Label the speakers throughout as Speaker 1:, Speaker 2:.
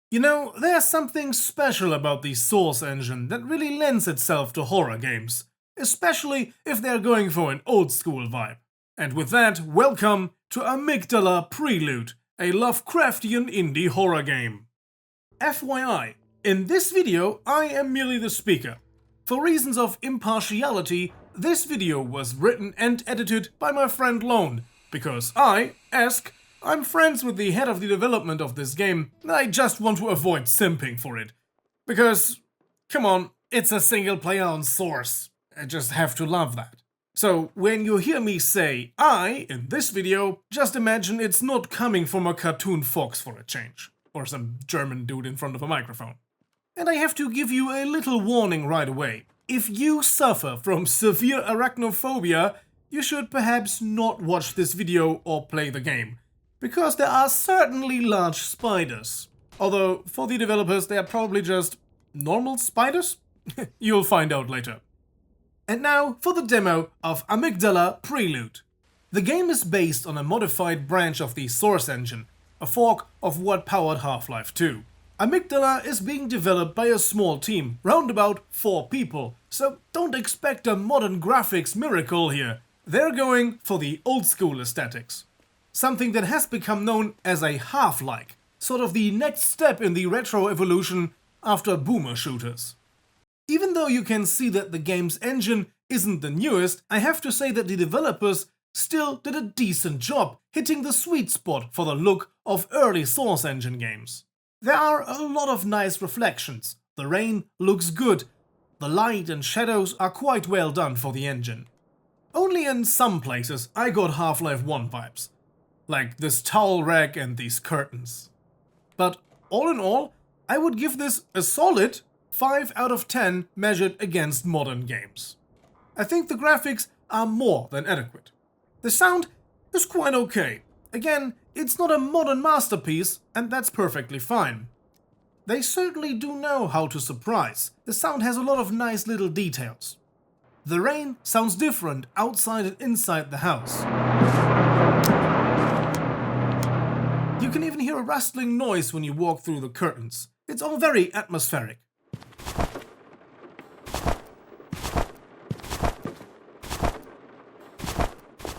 Speaker 1: You know, there's something special about the Source engine that really lends itself to horror games, especially if they're going for an old school vibe. And with that, welcome to Amygdala Prelude, a Lovecraftian indie horror game. FYI, in this video I am merely the speaker. For reasons of impartiality, this video was written and edited by my friend Lone, because I, I'm friends with the head of the development of this game, and I just want to avoid simping for it. Because, come on, it's a single player on Source. I just have to love that. So, when you hear me say I in this video, just imagine it's not coming from a cartoon fox for a change. Or some German dude in front of a microphone. And I have to give you a little warning right away. If you suffer from severe arachnophobia, you should perhaps not watch this video or play the game. Because there are certainly large spiders. Although, for the developers, they are probably just normal spiders? You'll find out later. And now for the demo of Amygdala Prelude. The game is based on a modified branch of the Source engine, a fork of what powered Half-Life 2. Amygdala is being developed by a small team, round about 4 people, so don't expect a modern graphics miracle here. They're going for the old school aesthetics. Something that has become known as a half-like, sort of the next step in the retro evolution after boomer shooters. Even though you can see that the game's engine isn't the newest, I have to say that the developers still did a decent job hitting the sweet spot for the look of early Source engine games. There are a lot of nice reflections, the rain looks good, the light and shadows are quite well done for the engine. Only in some places I got Half-Life 1 vibes. Like this towel rack and these curtains. But all in all, I would give this a solid 5 out of 10 measured against modern games. I think the graphics are more than adequate. The sound is quite okay. Again, it's not a modern masterpiece, and that's perfectly fine. They certainly do know how to surprise. The sound has a lot of nice little details. The rain sounds different outside and inside the house. You can even hear a rustling noise when you walk through the curtains. It's all very atmospheric.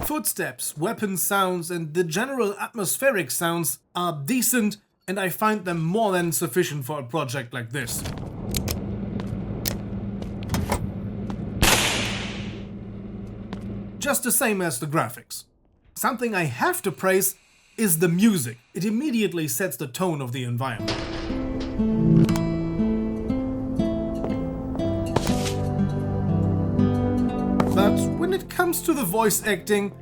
Speaker 1: Footsteps, weapon sounds, and the general atmospheric sounds are decent, and I find them more than sufficient for a project like this. Just the same as the graphics. Something I have to praise is the music. It immediately sets the tone of the environment. But when it comes to the voice acting,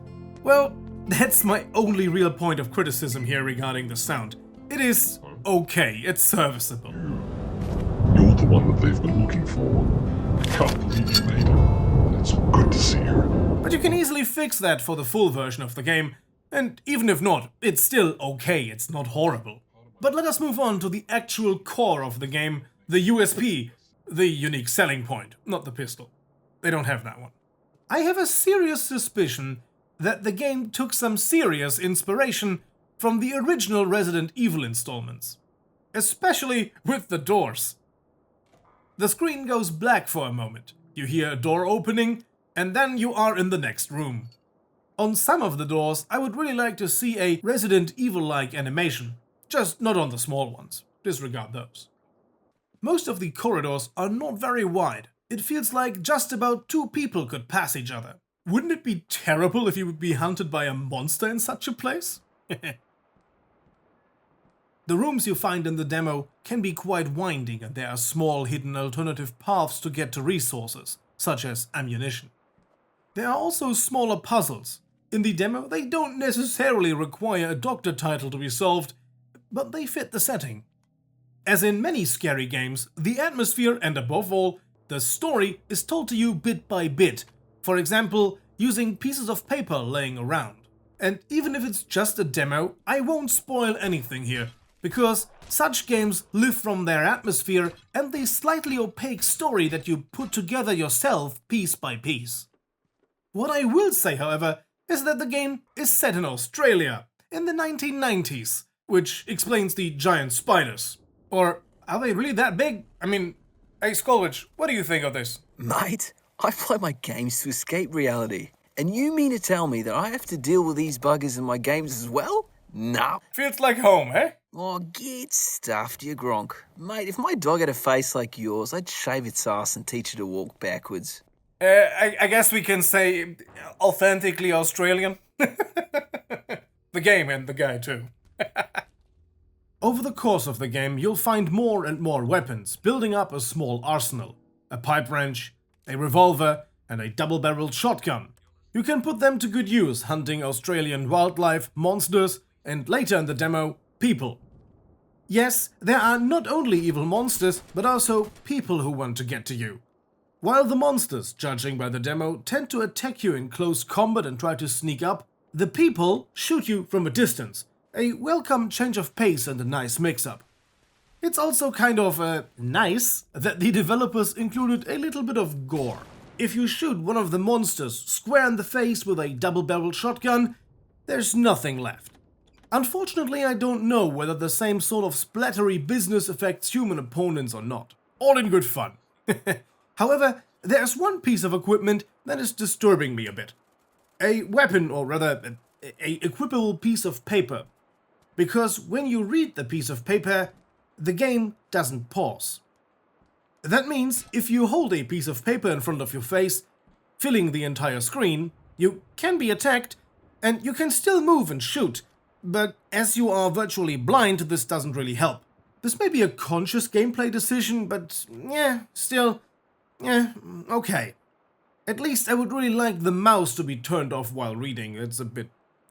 Speaker 1: well, that's my only real point of criticism here regarding the sound. It is okay, it's serviceable.
Speaker 2: You're the one that they've been looking for. I can't believe you made it. It's good to see her.
Speaker 1: But you can easily fix that for the full version of the game. And even if not, it's still okay, it's not horrible. But let us move on to the actual core of the game, the USP, the unique selling point, not the pistol. They don't have that one. I have a serious suspicion that the game took some serious inspiration from the original Resident Evil installments. Especially with the doors. The screen goes black for a moment, you hear a door opening, and then you are in the next room. On some of the doors, I would really like to see a Resident Evil-like animation, just not on the small ones, disregard those. Most of the corridors are not very wide, it feels like just about 2 people could pass each other. Wouldn't it be terrible if you would be hunted by a monster in such a place? The rooms you find in the demo can be quite winding, and there are small hidden alternative paths to get to resources, such as ammunition. There are also smaller puzzles. In the demo, they don't necessarily require a doctor title to be solved, but they fit the setting. As in many scary games, the atmosphere and above all, the story is told to you bit by bit, for example, using pieces of paper laying around. And even if it's just a demo, I won't spoil anything here, because such games live from their atmosphere and the slightly opaque story that you put together yourself piece by piece. What I will say, however, is that the game is set in Australia, in the 1990s, which explains the giant spiders. Or are they really that big? I mean, hey Skolwich, what do you think of this?
Speaker 3: Mate, I play my games to escape reality. And you mean to tell me that I have to deal with these buggers in my games as well? Nah.
Speaker 1: Feels like home, eh?
Speaker 3: Oh, get stuffed, you gronk. Mate, if my dog had a face like yours, I'd shave its ass and teach it to walk backwards.
Speaker 1: I guess we can say authentically Australian. The game and the guy too. Over the course of the game, you'll find more and more weapons, building up a small arsenal. A pipe wrench, a revolver, and a double-barreled shotgun. You can put them to good use hunting Australian wildlife, monsters, and later in the demo, people. Yes, there are not only evil monsters, but also people who want to get to you. While the monsters, judging by the demo, tend to attack you in close combat and try to sneak up, the people shoot you from a distance. A welcome change of pace and a nice mix-up. It's also kind of nice that the developers included a little bit of gore. If you shoot one of the monsters square in the face with a double-barreled shotgun, there's nothing left. Unfortunately, I don't know whether the same sort of splattery business affects human opponents or not. All in good fun. However, there's one piece of equipment that is disturbing me a bit. A weapon, or rather, a equipable piece of paper. Because when you read the piece of paper, the game doesn't pause. That means if you hold a piece of paper in front of your face, filling the entire screen, you can be attacked, and you can still move and shoot. But as you are virtually blind, this doesn't really help. This may be a conscious gameplay decision, but still, okay. At least I would really like the mouse to be turned off while reading. It's a bit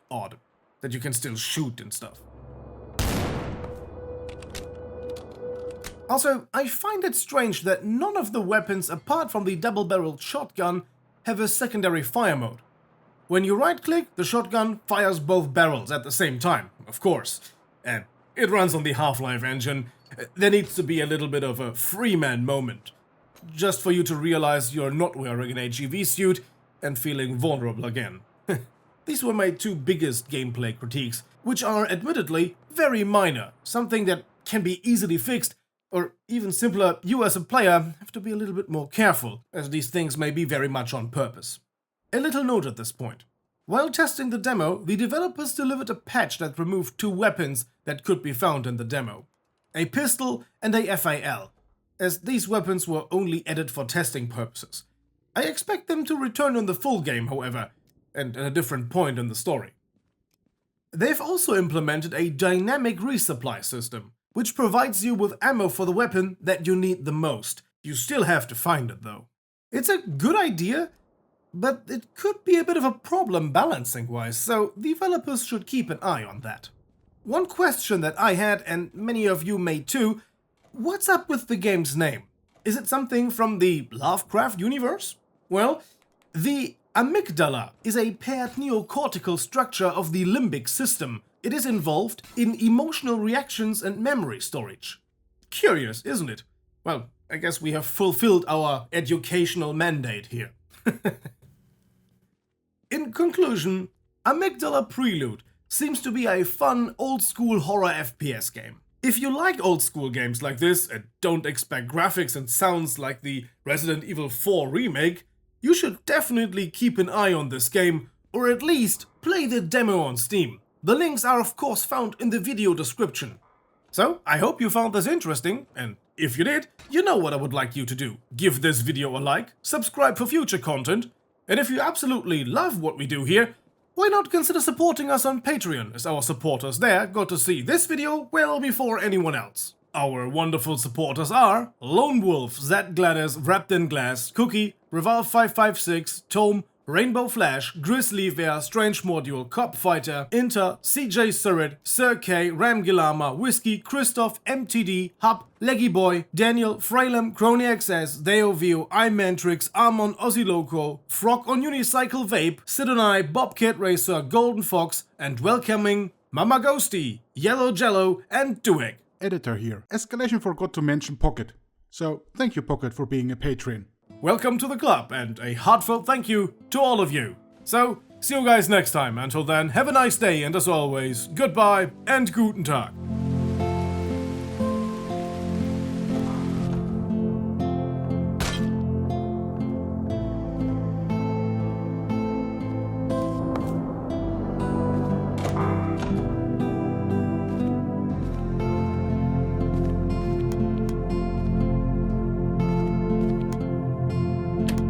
Speaker 1: odd that you can still shoot and stuff. Also, I find it strange that none of the weapons apart from the double-barreled shotgun have a secondary fire mode. When you right-click, the shotgun fires both barrels at the same time, of course. And it runs on the Half-Life engine. There needs to be a little bit of a Freeman moment. Just for you to realize you're not wearing an HEV suit and feeling vulnerable again. These were my two biggest gameplay critiques, which are admittedly very minor, something that can be easily fixed, or even simpler, you as a player have to be a little bit more careful, as these things may be very much on purpose. A little note at this point. While testing the demo, the developers delivered a patch that removed two weapons that could be found in the demo. A pistol and a FAL, as these weapons were only added for testing purposes. I expect them to return in the full game, however, and at a different point in the story. They've also implemented a dynamic resupply system, which provides you with ammo for the weapon that you need the most. You still have to find it though. It's a good idea, but it could be a bit of a problem balancing-wise, so developers should keep an eye on that. One question that I had, and many of you may too, what's up with the game's name? Is it something from the Lovecraft universe? Well, the amygdala is a paired neocortical structure of the limbic system. It is involved in emotional reactions and memory storage. Curious, isn't it? Well, I guess we have fulfilled our educational mandate here. In conclusion, Amygdala Prelude seems to be a fun old-school horror FPS game. If you like old-school games like this and don't expect graphics and sounds like the Resident Evil 4 remake, you should definitely keep an eye on this game, or at least play the demo on Steam. The links are of course found in the video description. So, I hope you found this interesting, and if you did, you know what I would like you to do. Give this video a like, subscribe for future content, and if you absolutely love what we do here, why not consider supporting us on Patreon, as our supporters there got to see this video well before anyone else. Our wonderful supporters are Lone Wolf, Zed Gladys, Wrapped in Glass, Cookie, Revolve556, Tome, Rainbow Flash, Grizzly Bear, Strange Module, Cop Fighter, Inter, CJ Surrit, Sir K, Ramgilama, Whiskey, Christoph, MTD, Hub, Leggy Boy, Daniel, Fralem, CronyXS, Deovio, iMantrix, Armon, Loco, Frog on Unicycle Vape, Sidonai, Bobcat Racer, Golden Fox, and welcoming Mama Ghosty, Yellow Jello, and Dueg.
Speaker 4: Editor here. ESCalation forgot to mention Pocket. So thank you, Pocket, for being a patron.
Speaker 1: Welcome to the club, and a heartfelt thank you to all of you. So, see you guys next time. Until then, have a nice day, and as always, goodbye and guten Tag.